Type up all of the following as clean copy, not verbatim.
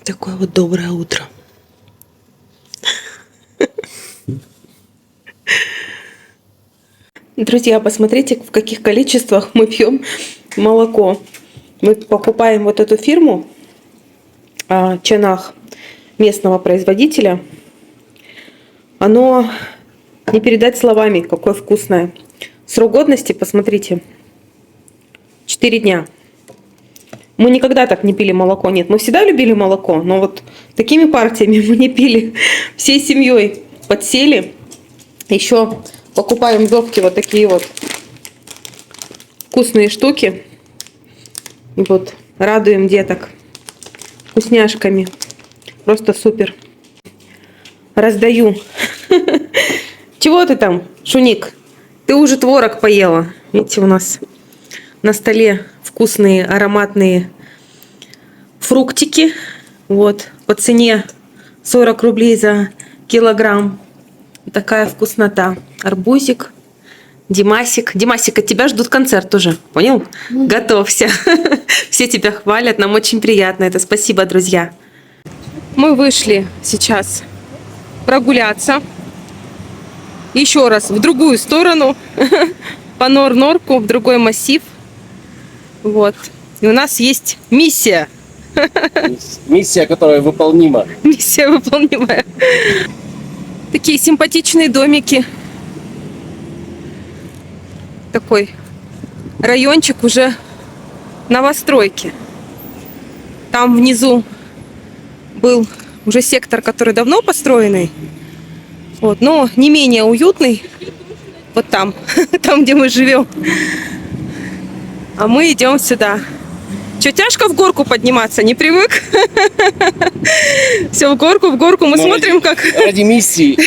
Такое вот доброе утро. Друзья, посмотрите, в каких количествах мы пьем молоко. Мы покупаем вот эту фирму Чанах, местного производителя. Оно не передать словами, какое вкусное. Срок годности, посмотрите, 4 дня. Мы никогда так не пили молоко. Нет, мы всегда любили молоко, но вот такими партиями мы не пили. Всей семьей подсели. Еще покупаем в Довке вот такие вот вкусные штуки. И вот радуем деток вкусняшками. Просто супер. Раздаю. Чего ты там, Шуник? Ты уже творог поела. Видите, у нас на столе вкусные ароматные фруктики. Вот, по цене 40 рублей за килограмм. Такая вкуснота. Арбузик. Димасик. Димасик, от тебя ждут концерт уже. Понял? Готовься. Все тебя хвалят. Нам очень приятно это. Спасибо, друзья. Мы вышли сейчас прогуляться. Еще раз в другую сторону. По Нор-Норку, в другой массив. Вот. И у нас есть миссия. Миссия, которая выполнима. Миссия выполнимая. Такие симпатичные домики. Такой райончик уже новостройки. Там внизу был уже сектор, который давно построенный. Вот, но не менее уютный. Вот там, там, где мы живем. А мы идем сюда. Че, тяжко в горку подниматься? Не привык? Все в горку. Мы смотрим, как... Ради миссии.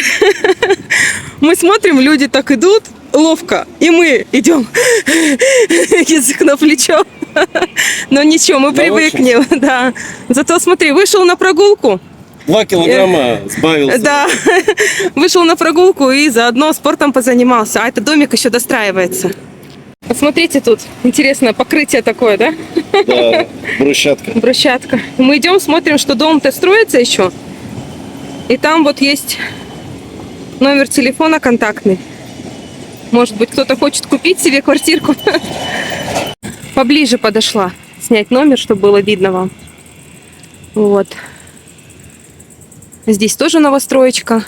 Мы смотрим, люди так идут ловко. И мы идем. Язык на плечо. Но ничего, мы привыкнем. Да. Зато смотри, вышел на прогулку. 2 килограмма сбавился. Да. Вышел на прогулку и заодно спортом позанимался. А этот домик еще достраивается. Посмотрите, тут интересное покрытие такое, да? Да, брусчатка. Брусчатка. Мы идем, смотрим, что дом-то строится еще. И там вот есть номер телефона контактный. Может быть, кто-то хочет купить себе квартирку. Поближе подошла снять номер, чтобы было видно вам. Вот. Здесь тоже новостроечка.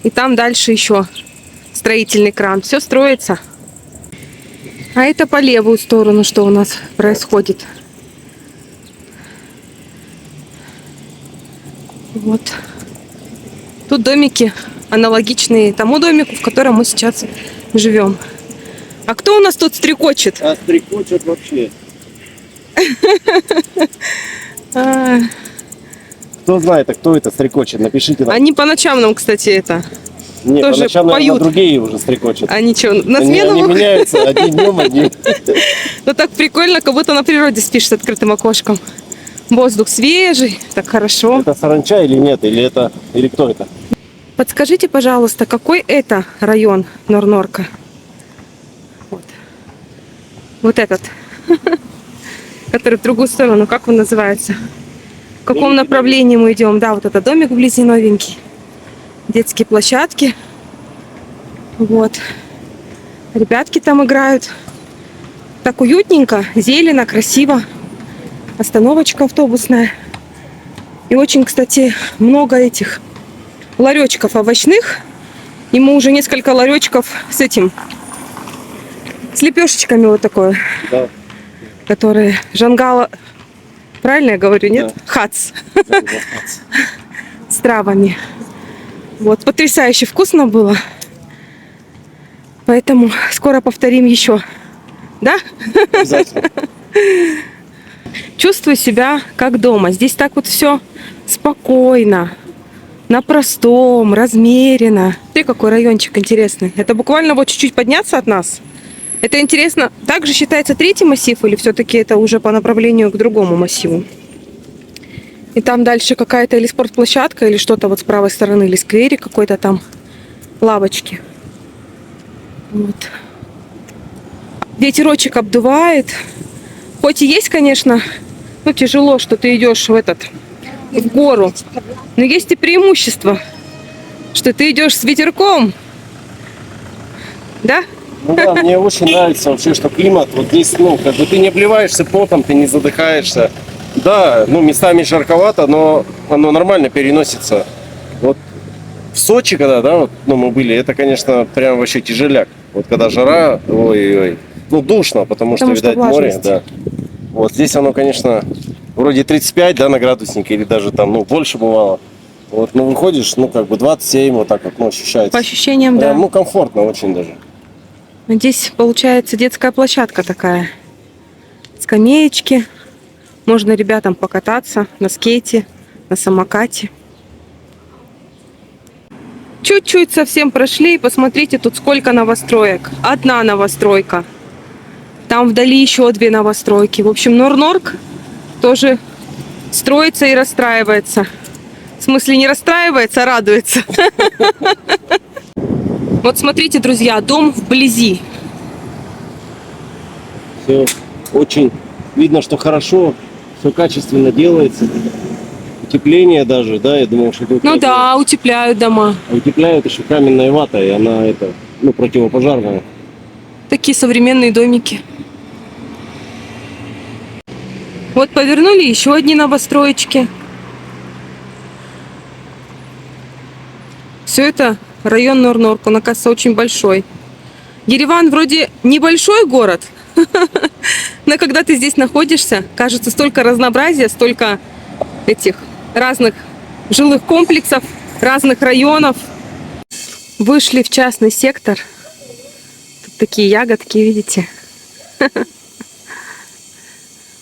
И там дальше еще строительный кран. Все строится. А это по левую сторону, что у нас происходит. Вот. Тут домики аналогичные тому домику, в котором мы сейчас живем. А кто у нас тут стрекочет? А стрекочет вообще. Кто знает, а кто это стрекочет? Напишите нам. Они по ночам нам, кстати, это Не, тоже по ночам, наверное, поют. Другие уже стрекочут. Они что, на Они смену выходят? меняются, одни днем, одни. Ну так прикольно, как будто на природе спишь с открытым окошком. Воздух свежий, так хорошо. Это саранча или нет? Или кто это? Подскажите, пожалуйста, какой это район Нор-Норка? Вот. Вот этот. Который в другую сторону. Как он называется? В каком направлении мы идем? Да, вот это домик вблизи новенький. Детские площадки. Вот. Ребятки там играют. Так уютненько, зелено, красиво. Остановочка автобусная. И очень, кстати, много этих ларечков овощных. И мы уже несколько ларечков с этим, с лепешечками вот такое. Да. Которые жангала, правильно я говорю, нет? Да. Хац. С травами. Вот, потрясающе вкусно было. Поэтому скоро повторим еще. Да? Обязательно. Чувствую себя как дома. Здесь так вот все спокойно, на простом, размеренно. Смотри, какой райончик интересный. Это буквально вот чуть-чуть подняться от нас. Это интересно, также считается третий массив или все-таки это уже по направлению к другому массиву? И там дальше какая-то или спортплощадка, или что-то вот с правой стороны, или скверик какой-то там, лавочки. Вот. Ветерочек обдувает. Хоть и есть, конечно, Ну, тяжело, что ты идешь в гору. Но есть и преимущество, что ты идешь с ветерком. Да? Ну да, мне очень нравится вообще, что климат, вот здесь, ну, как бы ты не обливаешься потом, ты не задыхаешься. Да, ну, местами жарковато, но оно нормально переносится. Вот в Сочи, когда, да, вот, ну, мы были, это, конечно, прям вообще тяжеляк. Вот когда жара, ой-ой-ой, ну, душно, потому что, видать, море, влажность. да. Вот здесь оно, конечно, вроде 35, да, на градуснике, или даже там, ну, больше бывало. Вот, ну, выходишь, ну, как бы 27, вот так вот, ну, ощущается. По ощущениям, Прям, да. ну, комфортно очень даже. Здесь получается детская площадка такая. Скамеечки. Можно ребятам покататься на скейте, на самокате. Чуть-чуть совсем прошли, и посмотрите, тут сколько новостроек. Одна новостройка. Там вдали еще 2 новостройки. В общем, Норнорк тоже строится и расстраивается. В смысле, не расстраивается, а радуется. Вот смотрите, друзья, дом вблизи. Все очень видно, что хорошо, все качественно делается. Утепление даже, да, я думал, что тут Ну да, утепляют дома. утепляют еще каменной ватой, и она это, ну, противопожарная. Такие современные домики. Вот повернули еще одни новостроечки. Все это район Норнорк, он, оказывается, очень большой. Ереван вроде небольшой город, но когда ты здесь находишься, кажется, столько разнообразия, столько этих разных жилых комплексов, разных районов. Вышли в частный сектор. Тут такие ягодки, видите?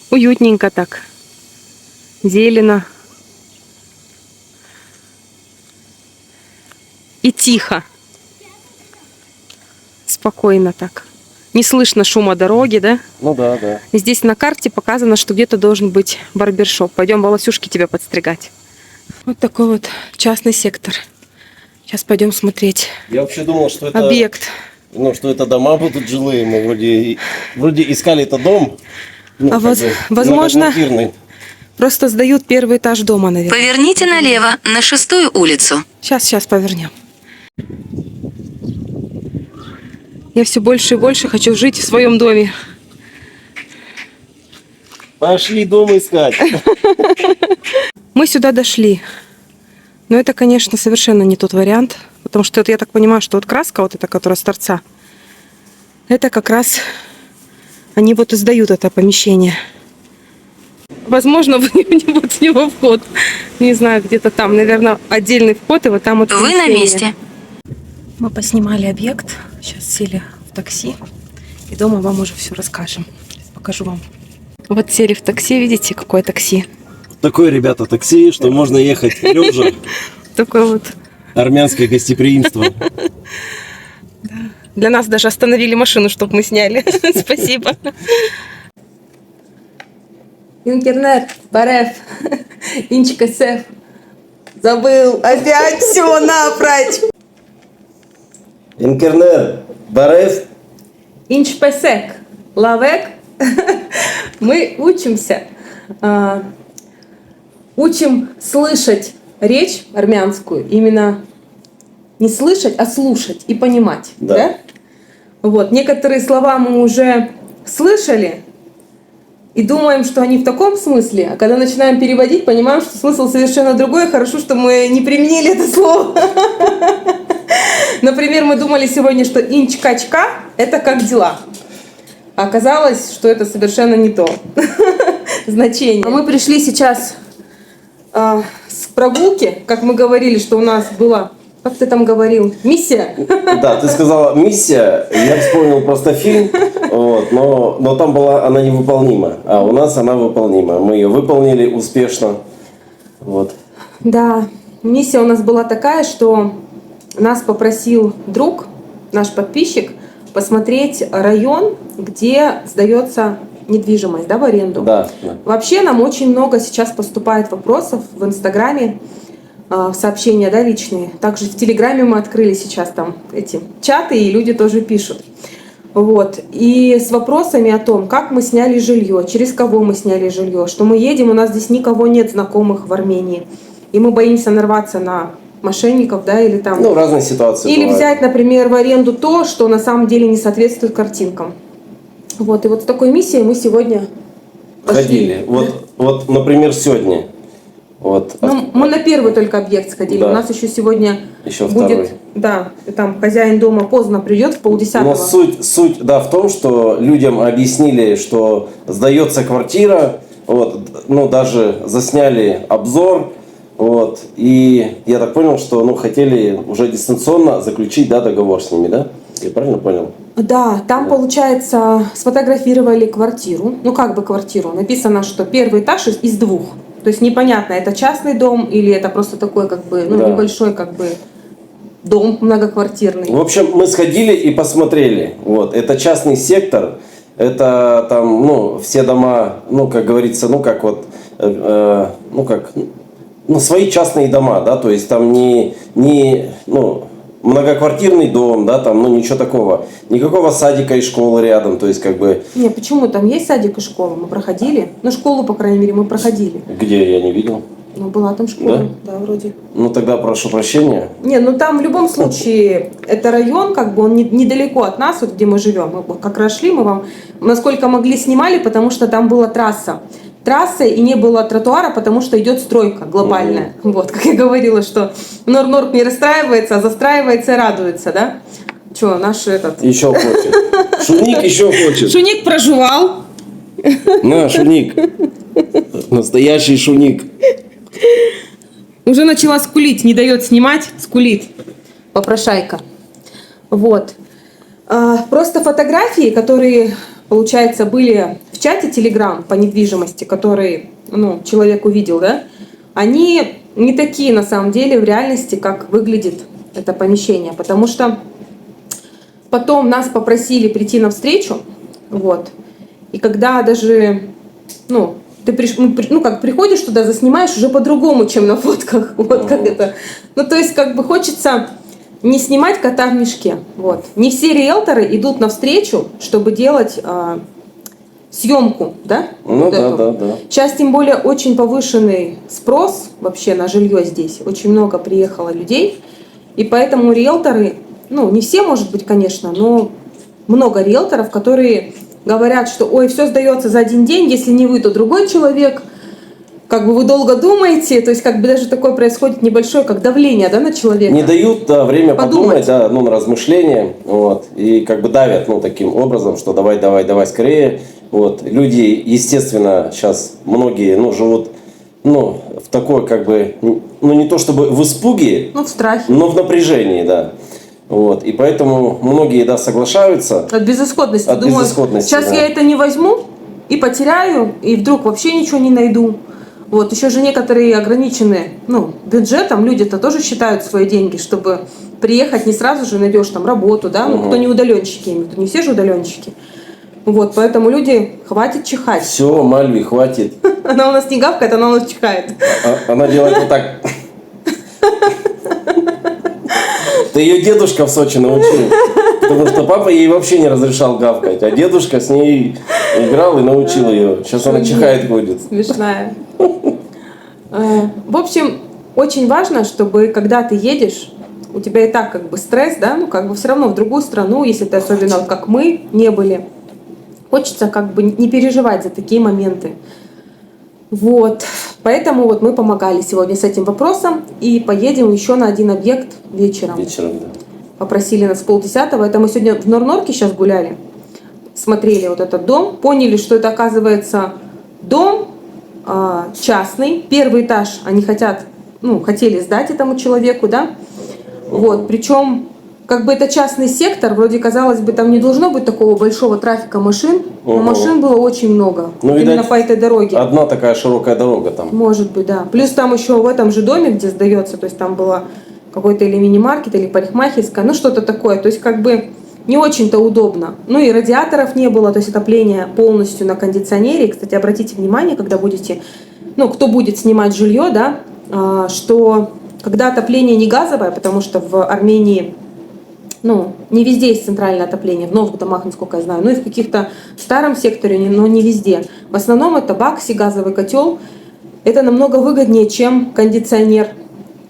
Уютненько так. Зелено. И тихо. Спокойно так. Не слышно шума дороги, да? Ну да, да. И здесь на карте показано, что где-то должен быть барбершоп. Пойдем волосюшки тебя подстригать. Вот такой вот частный сектор. Сейчас пойдем смотреть Я вообще думал, что это, объект. ну, что это дома будут жилые. Мы вроде искали это дом. Ну, А как бы возможно, многоквартирный. просто сдают первый этаж дома, наверное. Поверните налево на 6-ю улицу. Сейчас повернем. Я все больше и больше хочу жить в своем доме. Пошли дом искать. Мы сюда дошли. Но это, конечно, совершенно не тот вариант. Потому что это, я так понимаю, что вот краска, вот эта, которая с торца, это как раз они вот и сдают это помещение. Возможно, вот в него вход. Не знаю, где-то там, наверное, отдельный вход, и вот там вот Вы на помещение. месте. Мы поснимали объект. Сейчас сели в такси. И дома вам уже все расскажем. Сейчас покажу вам. Вот сели в такси. Видите, какое такси? Такое, ребята, такси, что можно ехать лежа. Такое вот. Армянское гостеприимство. Для нас даже остановили машину, чтобы мы сняли. Спасибо. Интернет, Барев, Инчика Сеф. Забыл опять все напрочь. Интернет, Барев. Инч Песек, Лавек. Мы учимся. Учим слышать речь армянскую. Именно не слышать, а слушать и понимать. Да. Вот. Некоторые слова мы уже слышали и думаем, что они в таком смысле, а когда начинаем переводить, понимаем, что смысл совершенно другой. Хорошо, что мы не применили это слово. Например, мы думали сегодня, что инч-качка – это как дела. А оказалось, что это совершенно не то значение. А мы пришли сейчас с прогулки, как мы говорили, что у нас была, как ты там говорил, миссия. Да, ты сказала миссия, я вспомнил просто фильм, вот, но там была она невыполнима, а у нас она выполнима. Мы ее выполнили успешно. Вот. Да, миссия у нас была такая, что нас попросил друг, наш подписчик, посмотреть район, где сдается недвижимость, да, в аренду. Да, да. Вообще нам очень много сейчас поступает вопросов в Инстаграме, сообщения, да, личные. Также в Телеграме мы открыли сейчас там эти чаты, и люди тоже пишут. Вот. И с вопросами о том, как мы сняли жилье, через кого мы сняли жилье, что мы едем, у нас здесь никого нет знакомых в Армении, и мы боимся нарваться на мошенников, да, или там... Ну, разные ситуации Или бывают. взять, например, в аренду то, что на самом деле не соответствует картинкам. Вот. И вот с такой миссией мы сегодня пошли. Ходили. Вот, например, сегодня. Вот. Ну, мы на первый только объект сходили. Да. У нас еще сегодня Еще будет, второй. да, там хозяин дома поздно придет, в 9:30. Но суть, да, в том, что людям объяснили, что сдается квартира, вот, ну, даже засняли обзор, вот, и я так понял, что, ну, хотели уже дистанционно заключить, да, договор с ними, да? Я правильно понял? Да, там, получается, сфотографировали квартиру, ну как бы квартиру, написано, что первый этаж из двух. То есть непонятно, это частный дом или это просто такой как бы, ну, Да. небольшой как бы дом многоквартирный. В общем, мы сходили и посмотрели, вот, это частный сектор, это там, ну, все дома, ну, как говорится, ну, как вот, ну, как, ну, свои частные дома, да, то есть там не ну, многоквартирный дом, да, там, ну, ничего такого, никакого садика и школы рядом, то есть, как бы, Не, почему? Там есть садик и школа, мы проходили. Ну, школу, по крайней мере, мы проходили. где я не видел. Ну, была там школа, да, вроде. Ну, тогда прошу прощения. Не, ну там в любом случае, это район, как бы он недалеко от нас, вот где мы живем. Мы вот как раз шли, мы вам, насколько могли, снимали, потому что там была трасса. Трасса и не было тротуара, потому что идет стройка глобальная. Вот, как я говорила, что Норнорк не расстраивается, а застраивается и радуется, да? Че, наш этот... Еще хочет. Шуник еще хочет. Шуник проживал. На, Шуник. Настоящий Шуник. Уже начала скулить, не дает снимать, скулит. Попрошайка. Вот. Просто фотографии, которые, получается, были в чате Telegram по недвижимости, который, ну, человек увидел, да, они не такие на самом деле в реальности, как выглядит это помещение. Потому что потом нас попросили прийти на встречу, вот. И когда даже, ну, ты как приходишь туда, заснимаешь уже по-другому, чем на фотках. Вот как это. Ну, то есть, как бы хочется не снимать кота в мешке. Вот. Не все риэлторы идут навстречу, чтобы делать съемку, да? Ну, Вот да, эту. да. Сейчас, тем более, очень повышенный спрос вообще на жилье здесь. Очень много приехало людей. И поэтому риэлторы, ну, не все, может быть, конечно, но много риэлторов, которые говорят, что ой, все сдается за один день, если не вы, то другой человек, как бы вы долго думаете, то есть как бы даже такое происходит небольшое, как давление, да, на человека. Не дают, да, время подумать, Подумать. да, ну, на размышления, вот, и как бы давят, ну, таким образом, что давай скорее, вот. Люди, естественно, сейчас многие, ну, живут, ну, в такой, как бы, ну, не то чтобы в испуге, Ну, в страхе. но в напряжении, да. Вот, и поэтому многие, да, соглашаются. От безысходности. От Думаю, безысходности, сейчас да. я это не возьму и потеряю, и вдруг вообще ничего не найду. Вот, еще же некоторые ограничены, ну, бюджетом, люди-то тоже считают свои деньги, чтобы приехать не сразу же найдешь там работу, да, ну, кто не удаленщики, не все же удаленщики. Вот, поэтому люди, хватит чихать. Все, Мальви, хватит. Она у нас не гавкает, она у нас чихает. Она делает вот так. Да ее дедушка в Сочи научил. Потому что папа ей вообще не разрешал гавкать, а дедушка с ней играл и научил ее. Сейчас она чихает ходит. Смешная. В общем, очень важно, чтобы когда ты едешь, у тебя и так как бы стресс, да, ну как бы все равно в другую страну, если ты особенно вот как мы не были, хочется как бы не переживать за такие моменты. Вот, поэтому вот мы помогали сегодня с этим вопросом и поедем еще на один объект вечером. Вечером, да. Попросили нас в 9:30. Это мы сегодня в Норнорке сейчас гуляли, смотрели вот этот дом, поняли, что это оказывается дом частный, первый этаж они хотели сдать этому человеку, да, вот, причем как бы это частный сектор, вроде казалось бы там не должно быть такого большого трафика машин, но машин было очень много, Ну, именно видать, по этой дороге. Одна такая широкая дорога там. Может быть, да. Плюс там еще в этом же доме, где сдается, то есть там было какой-то или мини-маркет, или парикмахерская, ну что-то такое. То есть как бы не очень-то удобно. Ну и радиаторов не было, то есть отопление полностью на кондиционере. И, кстати, обратите внимание, когда будете, ну, кто будет снимать жилье, да, что когда отопление не газовое, потому что в Армении, ну, не везде есть центральное отопление, в новых домах, насколько я знаю, ну и в каких-то старом секторе, но не везде. В основном это бакси, газовый котел. Это намного выгоднее, чем кондиционер,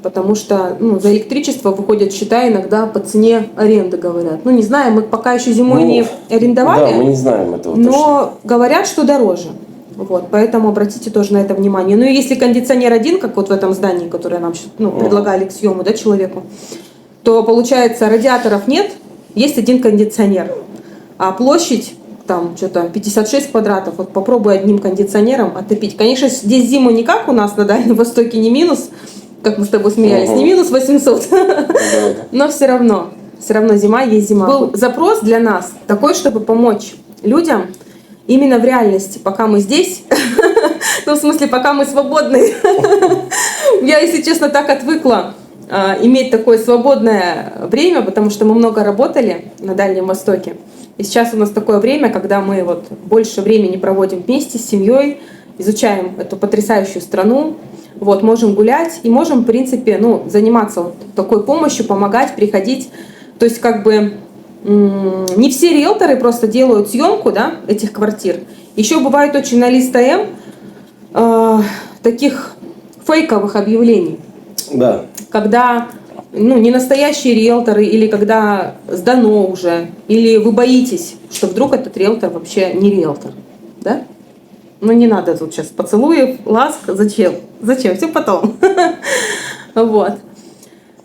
потому что ну, за электричество выходят счета иногда по цене аренды, говорят. Ну, не знаю, мы пока еще зимой не арендовали, Да, мы не знаем этого но точно. говорят, что дороже. Вот, поэтому обратите тоже на это внимание. Ну и если кондиционер один, как вот в этом здании, которое нам предлагали к съему, да, человеку, то получается радиаторов нет, есть один кондиционер, а площадь там что-то 56 квадратов, вот попробуй одним кондиционером отопить. Конечно, здесь зиму не как у нас на Дальнем Востоке, не минус, как мы с тобой смеялись, не минус 800, но все равно зима есть зима. Был запрос для нас такой, чтобы помочь людям именно в реальности, пока мы здесь, ну в смысле, пока мы свободны. Я, если честно, так отвыкла иметь такое свободное время, потому что мы много работали на Дальнем Востоке. И сейчас у нас такое время, когда мы вот больше времени проводим вместе с семьей, изучаем эту потрясающую страну, вот, можем гулять и можем, в принципе, ну, заниматься вот такой помощью, помогать, приходить. То есть как бы не все риэлторы просто делают съемку, да, этих квартир. Еще бывает очень на Лист АМ таких фейковых объявлений. Да. Когда ну, не настоящие риэлторы, или когда сдано уже, или вы боитесь, что вдруг этот риэлтор вообще не риэлтор, да? Ну не надо тут сейчас поцелуев, ласк, зачем? Зачем? Все потом. Вот.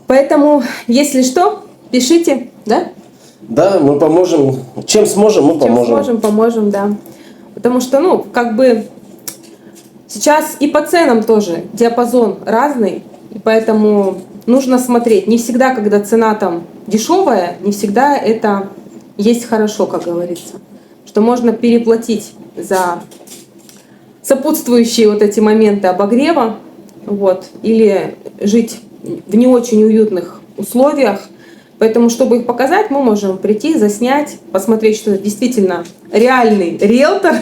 Поэтому, если что, пишите, да? Да, мы поможем. Чем сможем, мы поможем. Чем сможем, поможем, да. Потому что, ну, как бы сейчас и по ценам тоже диапазон разный, и поэтому нужно смотреть. Не всегда, когда цена там дешевая, не всегда это есть хорошо, как говорится. Что можно переплатить за сопутствующие вот эти моменты обогрева, вот, или жить в не очень уютных условиях. Поэтому, чтобы их показать, мы можем прийти, заснять, посмотреть, что это действительно реальный риэлтор,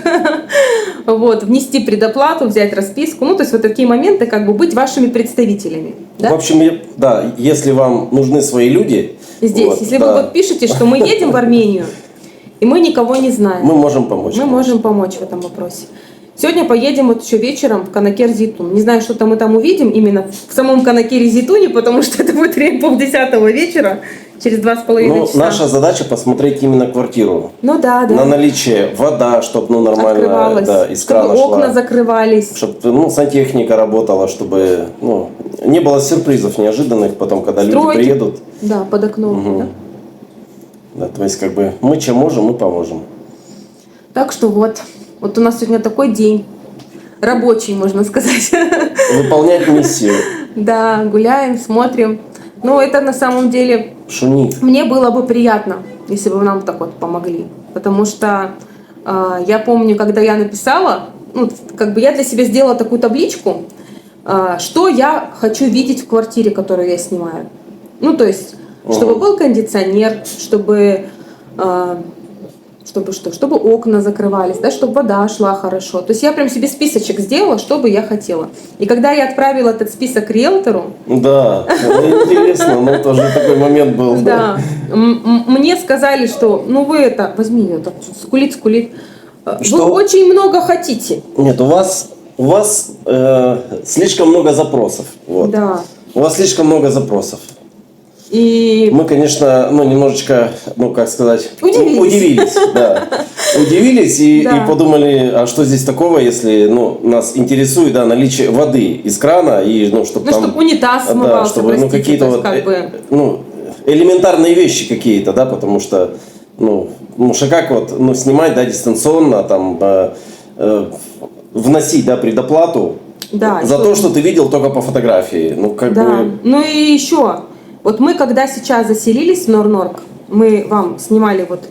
вот, внести предоплату, взять расписку. Ну, то есть вот такие моменты, как бы быть вашими представителями. Да? В общем, да, если вам нужны свои люди... Здесь, вот, если да, вы вот пишете, что мы едем в Армению, и мы никого не знаем. мы можем помочь. Мы можем помочь в этом вопросе. Сегодня поедем вот еще вечером в Канакер-Зейтун. Не знаю, что-то мы там увидим именно в самом Канакере-Зейтуне, потому что это будет время 9:30 вечера, через 2,5 часа. Наша задача посмотреть именно квартиру. Ну да, да. На наличие вода, чтобы ну, нормально открывалась, да, из чтобы крана окна шла. закрывались. Чтобы ну, сантехника работала, чтобы ну, не было сюрпризов неожиданных потом, когда люди Стройки. приедут. Да, под окном. Угу. Да? Да, то есть как бы мы чем можем, мы поможем. Так что вот у нас сегодня такой день. Рабочий, можно сказать. Выполнять миссию. Да, гуляем, смотрим. Ну, это на самом деле... Шумит. Мне было бы приятно, если бы нам так вот помогли. Потому что я помню, когда я написала, ну, как бы я для себя сделала такую табличку, что я хочу видеть в квартире, которую я снимаю. Ну, то есть, чтобы был кондиционер, чтобы окна закрывались, да, чтобы вода шла хорошо. То есть я прям себе списочек сделала, что бы я хотела. И когда я отправила этот список риэлтору... Да, интересно, но тоже такой момент был. Да, мне сказали, что, ну вы это, возьми ее, так, скулит. Вы очень много хотите. Нет, у вас слишком много запросов. Вот. Да. У вас слишком много запросов. И Мы, конечно, ну, немножечко, ну, как сказать, удивились. Да. Удивились и подумали, а что здесь такого, если ну, нас интересует да, наличие воды из крана, и, ну, чтобы там... чтобы унитаз да, смывался, чтобы ну, какие-то вот, как бы... ну, элементарные вещи какие-то, да, потому что, ну как вот, ну, снимать, да, дистанционно, там, вносить, да, предоплату Да, за то, что ты видел только по фотографии, ну, как бы... Ну и еще, вот мы когда сейчас заселились в Норнорк, мы вам снимали вот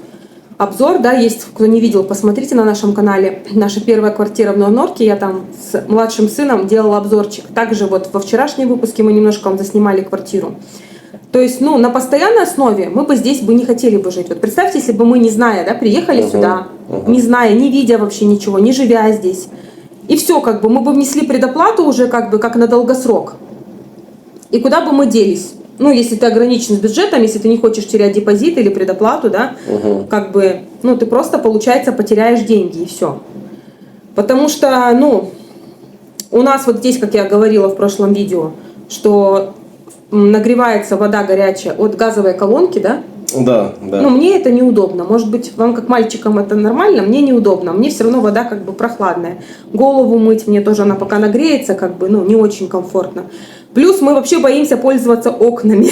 обзор, да, есть, кто не видел, посмотрите на нашем канале, наша первая квартира в Норнорке, я там с младшим сыном делала обзорчик. Также вот во вчерашнем выпуске мы немножко вам заснимали квартиру. То есть, ну, на постоянной основе мы бы здесь бы не хотели бы жить. Вот представьте, если бы мы, не зная, да, приехали сюда, не зная, не видя вообще ничего, не живя здесь, и все, как бы, мы бы внесли предоплату уже как бы как на долгосрок. И куда бы мы делись? ну, если ты ограничен с бюджетом, если ты не хочешь терять депозит или предоплату, да, как бы, ну, ты просто, получается, потеряешь деньги и все. Потому что, ну, у нас вот здесь, как я говорила в прошлом видео, что нагревается вода горячая от газовой колонки, да? Да, да. Ну, мне это неудобно. Может быть, вам как мальчикам это нормально, мне неудобно. Мне все равно вода как бы прохладная. Голову мыть мне тоже, она пока нагреется, как бы, ну, не очень комфортно. Плюс мы вообще боимся пользоваться окнами.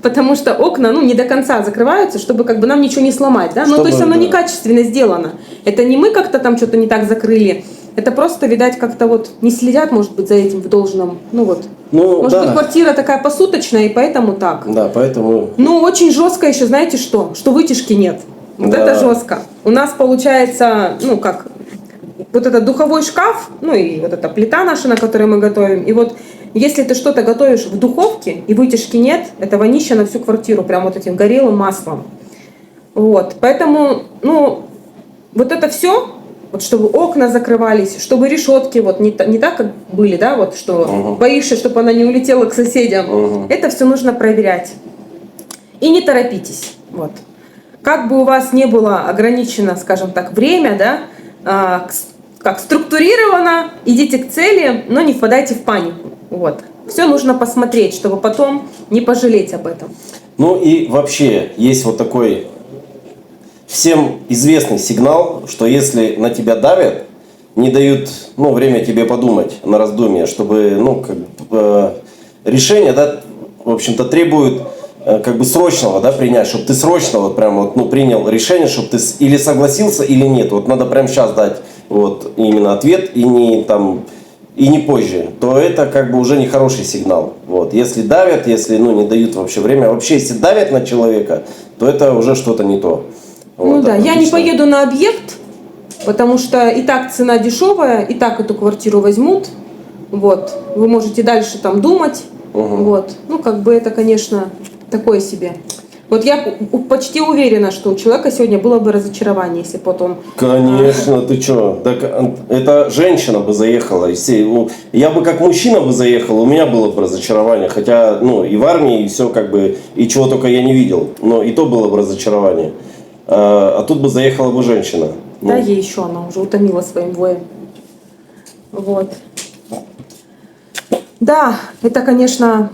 Потому что окна, ну, не до конца закрываются, чтобы как бы нам ничего не сломать, да? Ну, то есть оно некачественно сделано. Это не мы как-то там что-то не так закрыли. Это просто, видать, как-то вот не следят, может быть, за этим в должном, ну вот. Ну, может быть, квартира такая посуточная, и поэтому так. Да, поэтому... Ну, очень жестко еще, знаете что? Что вытяжки нет. Вот Да. это жестко. У нас получается, ну, как, вот этот духовой шкаф, ну, и вот эта плита наша, на которой мы готовим. И вот если ты что-то готовишь в духовке, и вытяжки нет, это вонища на всю квартиру, прям вот этим горелым маслом. Вот, поэтому, ну, вот это все... Вот чтобы окна закрывались, чтобы решетки вот не так, как были, да, вот что боишься, чтобы она не улетела к соседям. Это все нужно проверять. И не торопитесь. Вот. Как бы у вас не было ограничено, скажем так, время, да, как структурировано, идите к цели, но не впадайте в панику. Вот. Все нужно посмотреть, чтобы потом не пожалеть об этом. Ну и вообще есть вот такой... Всем известный сигнал, что если на тебя давят, не дают, ну, время тебе подумать на раздумье, чтобы, ну, как бы, решение, да, в общем-то, требует как бы срочного, да, принять, чтобы ты срочно вот прям вот, ну, принял решение, чтобы ты или согласился, или нет. Вот надо прямо сейчас дать вот именно ответ и не там и не позже, то это как бы уже не хороший сигнал. Вот. Если давят, если, ну, не дают вообще время, вообще если давят на человека, то это уже что-то не то. Ну вот, да, я не отлично. поеду на объект, потому что и так цена дешевая, и так эту квартиру возьмут. Вот. Вы можете дальше там думать. Вот. Ну, как бы это, конечно, такое себе. Вот я почти уверена, что у человека сегодня было бы разочарование, если бы вот он... Конечно, ты что? Так это женщина бы заехала. Я бы как мужчина бы заехал, у меня было бы разочарование. Хотя, ну, и в армии, и все как бы, и чего только я не видел. Но и то было бы разочарование. А тут бы заехала бы женщина. Да, ей еще она уже утомила своим воем. Вот. Да, это, конечно,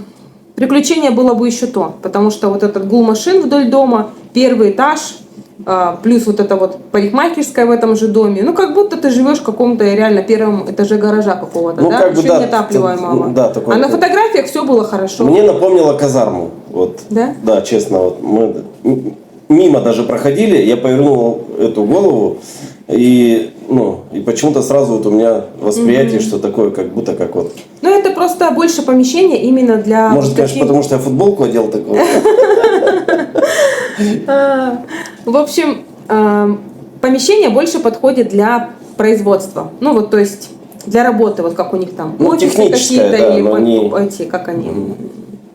приключение было бы еще то, потому что вот этот гул машин вдоль дома, первый этаж, плюс вот это вот парикмахерская в этом же доме, ну как будто ты живешь в каком-то реально первом этаже гаража какого-то, Ну, да, как бы, еще да, неотапливаемого. да, такое, а на фотографиях все было хорошо. Мне напомнило казарму. Вот. Да? Да, честно, вот мы мимо даже проходили, я повернул эту голову, и, ну, и почему-то сразу вот у меня восприятие, что такое, как будто как вот. Ну, это просто больше помещения именно для... Может, конечно, потому что я футболку одел такого. В общем, помещение больше подходит для производства. Ну, вот, то есть, для работы, вот как у них там. Ну, офисы техническое, какие-то, да, или но не... эти, как они,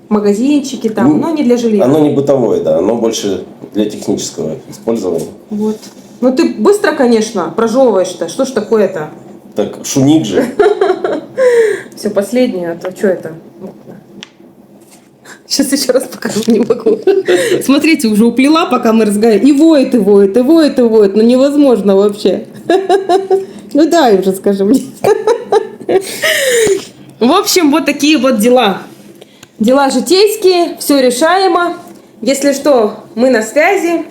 магазинчики там, но не для жилья. Оно не бытовое, да, оно больше для технического использования. Вот. Ну, ты быстро, конечно, прожевываешь-то. Что ж такое-то? Так, шуник же. Все, последнее, а то что это? Сейчас еще раз покажу, не могу. Смотрите, уже уплела, пока мы разговариваем. И воет, и воет, и воет, и воет. Ну, невозможно вообще. Ну, дай уже, скажи мне. В общем, вот такие вот дела. Дела житейские, все решаемо. Если что, мы на связи.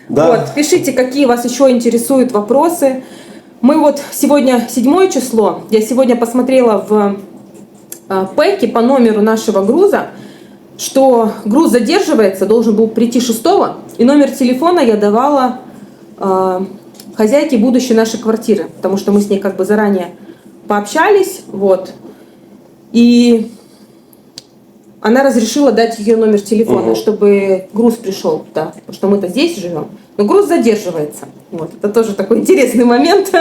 Да. Вот, пишите, какие вас еще интересуют вопросы. Мы вот сегодня 7 число. Я сегодня посмотрела в пэке по номеру нашего груза, что груз задерживается, должен был прийти 6, и номер телефона я давала хозяйке будущей нашей квартиры, потому что мы с ней как бы заранее пообщались, вот, и она разрешила дать ее номер телефона, чтобы груз пришел, да, потому что мы-то здесь живем, но груз задерживается. Вот, это тоже такой интересный момент.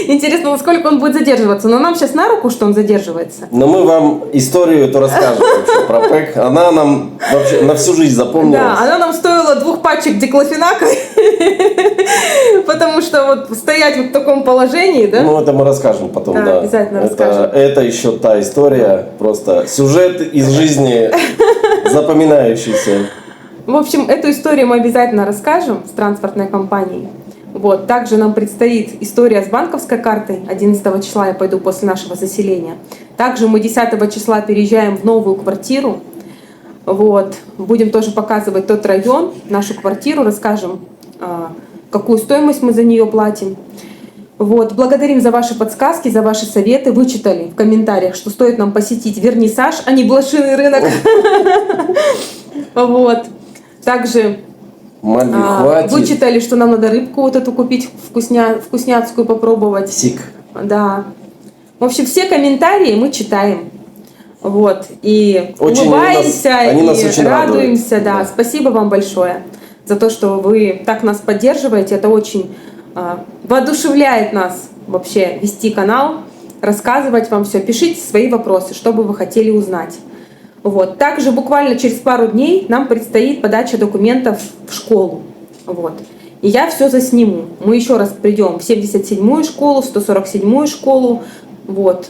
Интересно, насколько он будет задерживаться. Но нам сейчас на руку, что он задерживается. Но мы вам историю эту расскажем вообще про ПЭК. Она нам вообще на всю жизнь запомнилась. Да, она нам стоила 2 пачек диклофенака. Потому что вот стоять вот в таком положении, да? Ну, это мы расскажем потом, Да, да. обязательно расскажем. Это еще та история, просто сюжет из жизни запоминающийся. В общем, эту историю мы обязательно расскажем с транспортной компанией. Вот. Также нам предстоит история с банковской картой. 11 числа я пойду после нашего заселения. Также мы 10 числа переезжаем в новую квартиру. Вот. Будем тоже показывать тот район, нашу квартиру, расскажем, какую стоимость мы за нее платим. Вот. Благодарим за ваши подсказки, за ваши советы. Вычитали в комментариях, что стоит нам посетить вернисаж, а не блошиный рынок. Вот. Также Хватит. вычитали, что нам надо рыбку вот эту купить, вкусняцкую попробовать. Сик. Да. В общем, все комментарии мы читаем. Вот. И Очень улыбаемся, они нас и очень радуемся. радуют. Да. Да. Спасибо вам большое за то, что вы так нас поддерживаете. Это очень воодушевляет нас вообще вести канал, рассказывать вам все. Пишите свои вопросы, что бы вы хотели узнать. Вот. Также буквально через пару дней нам предстоит подача документов в школу. Вот. И я все засниму. Мы еще раз придем в 77-ю школу, в 147-ю школу, вот.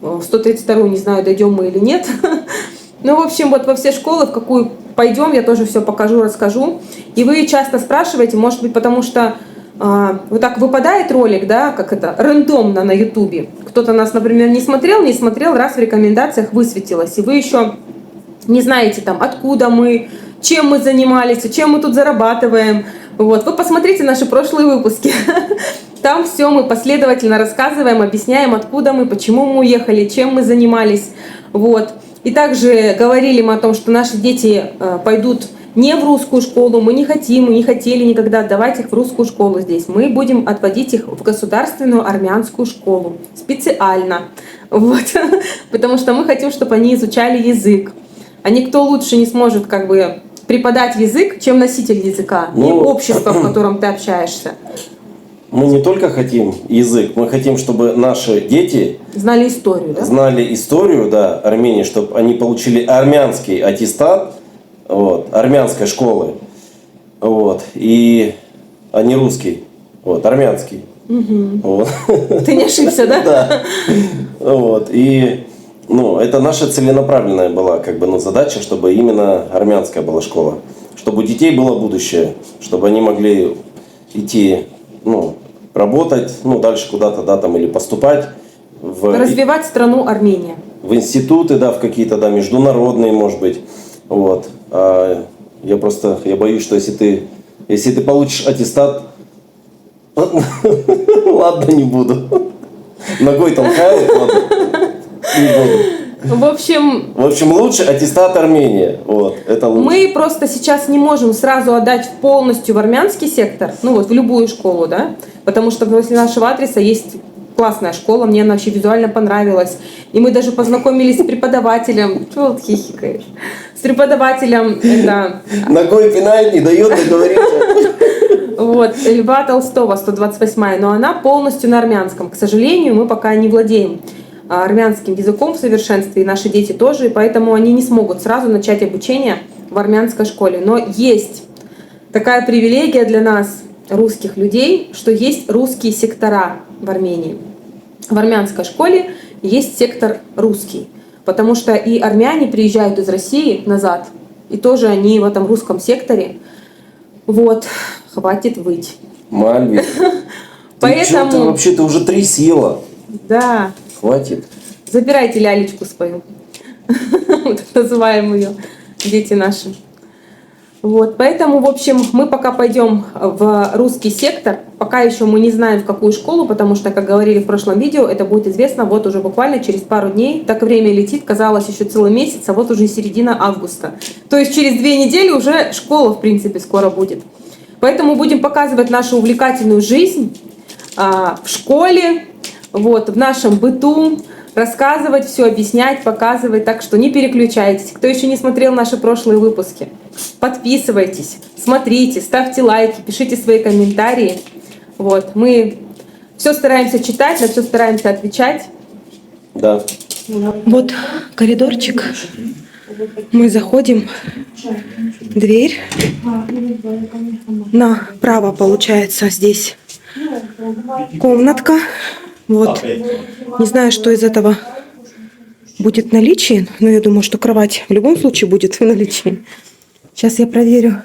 В 132-ю, не знаю, дойдем мы или нет. Ну, в общем, вот во все школы, в какую пойдем, я тоже все покажу, расскажу. И вы часто спрашиваете, может быть, потому что вот так выпадает ролик, да, как это, рандомно на ютубе. Кто-то нас, например, не смотрел, раз в рекомендациях высветилось. И вы еще не знаете, там, откуда мы, чем мы занимались, чем мы тут зарабатываем. Вот. Вы посмотрите наши прошлые выпуски. Там все мы последовательно рассказываем, объясняем, откуда мы, почему мы уехали, чем мы занимались. Вот. И также говорили мы о том, что наши дети пойдут не в русскую школу, мы не хотели никогда отдавать их в русскую школу здесь. Мы будем отводить их в государственную армянскую школу специально. Вот. Потому что мы хотим, чтобы они изучали язык. А никто лучше не сможет как бы преподать язык, чем носитель языка, и общество, в котором ты общаешься. Мы не только хотим язык, мы хотим, чтобы наши дети знали историю, да? Знали историю, да, Армении, чтобы они получили армянский аттестат, вот, армянской школы, вот, а не русский, вот, армянский. Угу. Вот. Ты не ошибся, да? Да. Вот, и это наша целенаправленная была задача, чтобы именно армянская была школа, чтобы у детей было будущее, чтобы они могли идти, работать, дальше куда-то, да, там, или поступать развивать страну Армения. В институты, да, в какие-то, да, международные, может быть. Вот. Я боюсь, что если ты получишь аттестат, ладно, не буду. Ногой толкаю, ладно, не буду. В общем, лучше аттестат Армения. Вот, это лучше. Мы просто сейчас не можем сразу отдать полностью в армянский сектор, в любую школу, да, потому что после нашего адреса есть классная школа, мне она вообще визуально понравилась. И мы даже познакомились с преподавателем. Чего ты хихикаешь? С преподавателем это... Ногой пинает, не дает договориться. Вот, Льва Толстого, 128-я, но она полностью на армянском. К сожалению, мы пока не владеем армянским языком в совершенстве, и наши дети тоже, и поэтому они не смогут сразу начать обучение в армянской школе. Но есть такая привилегия для нас, русских людей, что есть русские сектора в Армении. В армянской школе есть сектор русский, потому что и армяне приезжают из России назад, и тоже они в этом русском секторе. Вот, хватит выть. Мальвик, Поэтому... ты уже 3 съела. Да. Хватит. Забирайте лялечку свою, называем ее, дети наши. Вот, поэтому, в общем, мы пока пойдем в русский сектор, пока еще мы не знаем, в какую школу, потому что, как говорили в прошлом видео, это будет известно вот уже буквально через пару дней. Так время летит, казалось, еще целый месяц, а вот уже середина августа. То есть через 2 недели уже школа, в принципе, скоро будет. Поэтому будем показывать нашу увлекательную жизнь в школе, вот, в нашем быту, рассказывать все, объяснять, показывать. Так что не переключайтесь. Кто еще не смотрел наши прошлые выпуски, подписывайтесь, смотрите, ставьте лайки, пишите свои комментарии. Вот, мы все стараемся читать, на все стараемся отвечать. Да. Вот коридорчик Мы заходим. Дверь. Направо получается здесь комнатка. Вот. Не знаю, что из этого будет в наличии, но я думаю, что кровать в любом случае будет в наличии. Сейчас я проверю.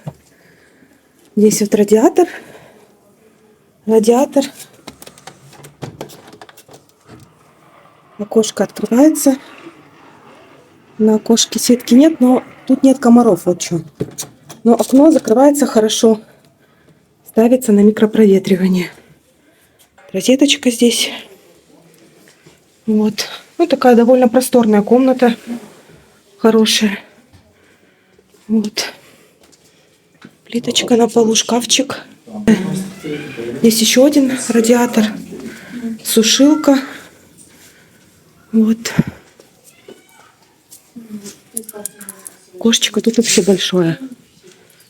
Здесь вот радиатор. Радиатор. Окошко открывается. На окошке сетки нет, но тут нет комаров. Вот что. Но окно закрывается хорошо. Ставится на микропроветривание. Розеточка здесь. Вот. Ну, такая довольно просторная комната. Хорошая. Вот. Плиточка на полу, шкафчик. Здесь еще один радиатор. Сушилка. Вот. Окошечко тут вообще большое.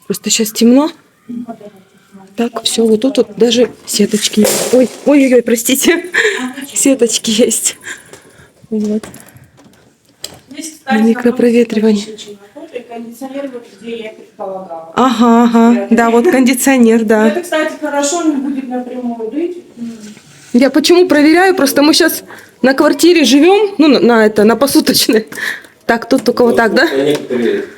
Просто сейчас темно. Так, все, вот тут вот даже сеточки есть. Ой, ой-ой-ой, простите. Сеточки есть. Вот. Микропроветривание. Кондиционер, вот где я предполагала. Ага, ага. Да, вот кондиционер, да. Это, кстати, хорошо, не будет напрямую дуть. Я почему проверяю? Просто мы сейчас на квартире живем, ну, на посуточной. Так, тут только вот так, да?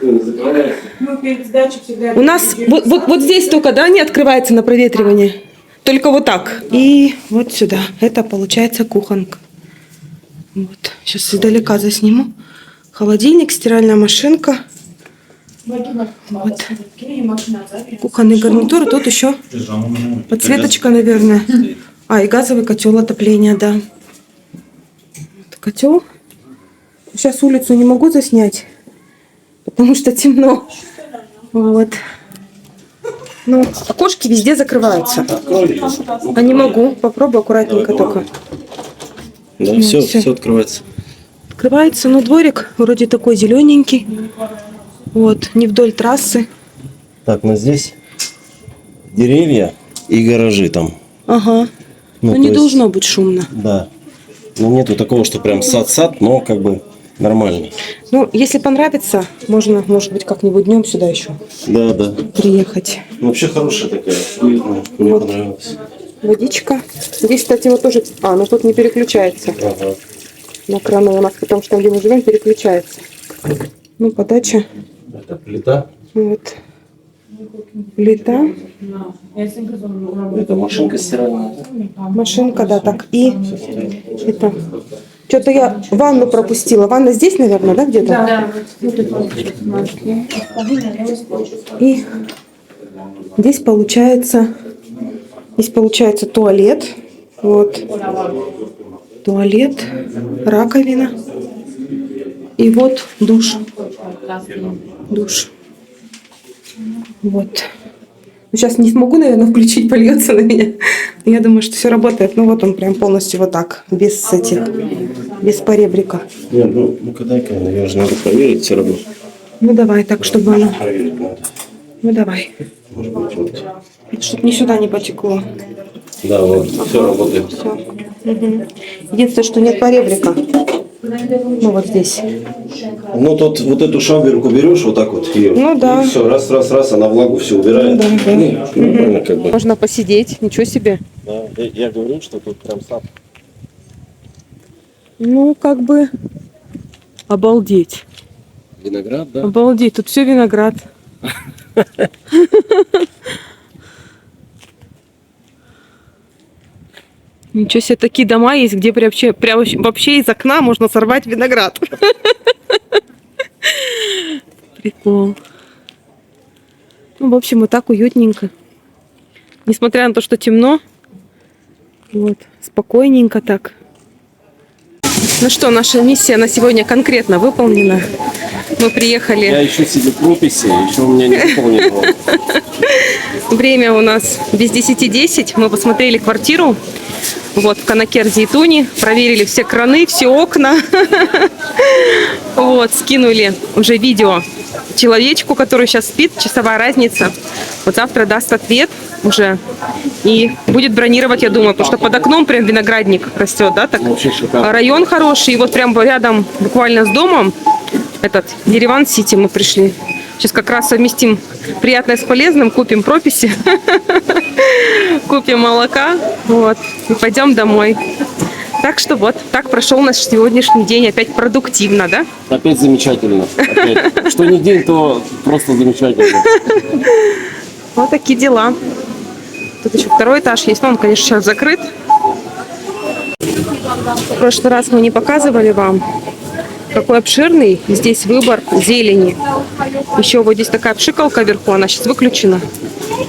Ну, перед сдачей всегда... У нас вот здесь только, да, не открывается на проветривание. Только вот так. И вот сюда. Это получается кухонка. Вот. Сейчас издалека засниму. Холодильник, стиральная машинка. Вот. Кухонный гарнитур. Тут еще подсветочка, наверное. А, и газовый котел отопления, да. Вот котел. Сейчас улицу не могу заснять, потому что темно. Вот. Ну, окошки везде закрываются. А не могу. Попробую аккуратненько только. Да, Ну, все, всё. все открывается. Открывается, но дворик вроде такой зелененький. Вот, не вдоль трассы. Так, ну здесь деревья и гаражи там. Ага. Ну, Но то не есть, должно быть шумно. Да. Ну нету такого, что прям сад-сад, но как бы нормально. Ну, если понравится, можно, может быть, как-нибудь днем сюда еще Да, да. приехать. Ну, вообще хорошая такая, уютная. Мне Вот. понравилось. Водичка. Здесь, кстати, вот тоже... А, ну тут не переключается. Ага. На крану у нас, потому что там, где мы живем, переключается. Ну, подача. Это плита. Вот. Плита. Это машинка стиральная. Машинка, да, так. И это... Что-то я ванну пропустила. Ванна здесь, наверное, да, где-то? Да. И здесь получается туалет. Вот. Туалет, раковина. И вот душ. Душ. Вот. Сейчас не смогу, наверное, включить, польется на меня. Я думаю, что все работает. Ну вот он прям полностью вот так, без этих, без поребрика. Нет, ну-ка дай-ка, я же надо проверить все равно. Ну давай так, чтобы оно... Проверить надо. Ну давай. Может быть, вот. Чтобы ни сюда не потекло. Да, вот, все работает. Все. Единственное, что нет поребрика. Ну вот здесь. Ну, тут вот эту шваберку берешь, вот так вот ее. Ну, да. И все, раз, она влагу все убирает. Ну, да, да. Ну, нормально как бы. Можно посидеть, ничего себе. Да, я говорю, что тут прям сад. Ну, как бы обалдеть. Виноград, да? Обалдеть, тут все виноград. Ничего себе, такие дома есть, где вообще из окна можно сорвать виноград. Прикол. Ну, в общем, вот так уютненько. Несмотря на то, что темно. Вот, спокойненько так. Ну что, наша миссия на сегодня конкретно выполнена. Мы приехали. Я еще себе прописи, еще у меня не выполнено. Время у нас без 10:10. Мы посмотрели квартиру. Вот, в Канакер-Зейтуне. Проверили все краны, все окна. Вот, скинули уже видео человечку, который сейчас спит. Часовая разница. Вот завтра даст ответ уже. И будет бронировать, я думаю, потому что под окном прям виноградник растет, да, так? Вообще шикарно. Район хороший. И вот прям рядом, буквально с домом, этот Ереван-Сити мы пришли. Сейчас как раз совместим приятное с полезным, купим прописи, купим молока, вот, и пойдем домой. Так что вот, так прошел наш сегодняшний день, опять продуктивно, да? Опять замечательно. Опять. Что не день, то просто замечательно. Вот такие дела. Тут еще второй этаж есть, но он, конечно, сейчас закрыт. В прошлый раз мы не показывали вам, какой обширный здесь выбор зелени. Еще вот здесь такая пшикалка вверху, она сейчас выключена.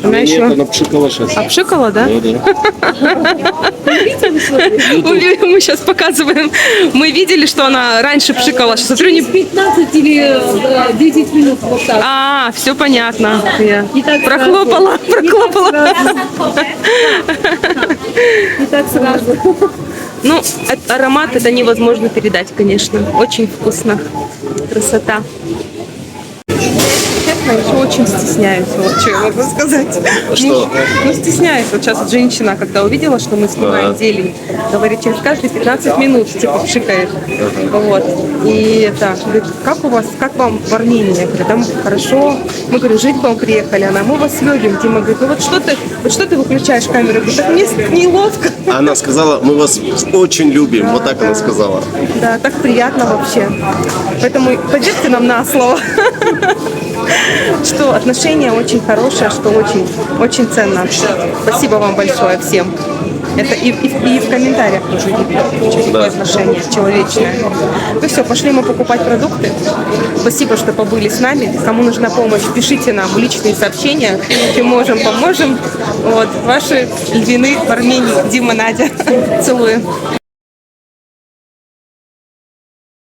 Она Нет, еще она пшикала сейчас. обшикала, да? Да. Мы сейчас показываем. Мы видели, что она раньше пшикала. Сейчас смотрю, не... 15 или 10 минут вот так. А, все понятно. Я И так прохлопала. И так сразу. Ну, аромат это невозможно передать, конечно. Очень вкусно. Красота. Честно, еще очень стесняюсь. Вот что я могу сказать. Что? Ну, стесняюсь. Вот сейчас вот женщина, когда увидела, что мы снимаем зелень, говорит, через каждые 15 минут типа пшикает. Вот. И это, говорит, как вам в Армении? Я говорю, там хорошо. Мы, говорю, жить к вам приехали. Она, мы вас любим. Дима говорит, ну вот что ты выключаешь камеру? Я говорю, так мне неловко. Она сказала, мы вас очень любим. Вот так она сказала. Да, так приятно вообще. Поэтому поверьте нам на слово, что отношения очень хорошие, что очень, очень ценно. Спасибо вам большое всем. Это и в комментариях тоже видно, такое отношение человечное. Ну все, пошли мы покупать продукты. Спасибо, что побыли с нами. Кому нужна помощь, пишите нам личные сообщения. Чем можем, поможем. Вот, ваши львины в Армении. Дима, Надя. Целую.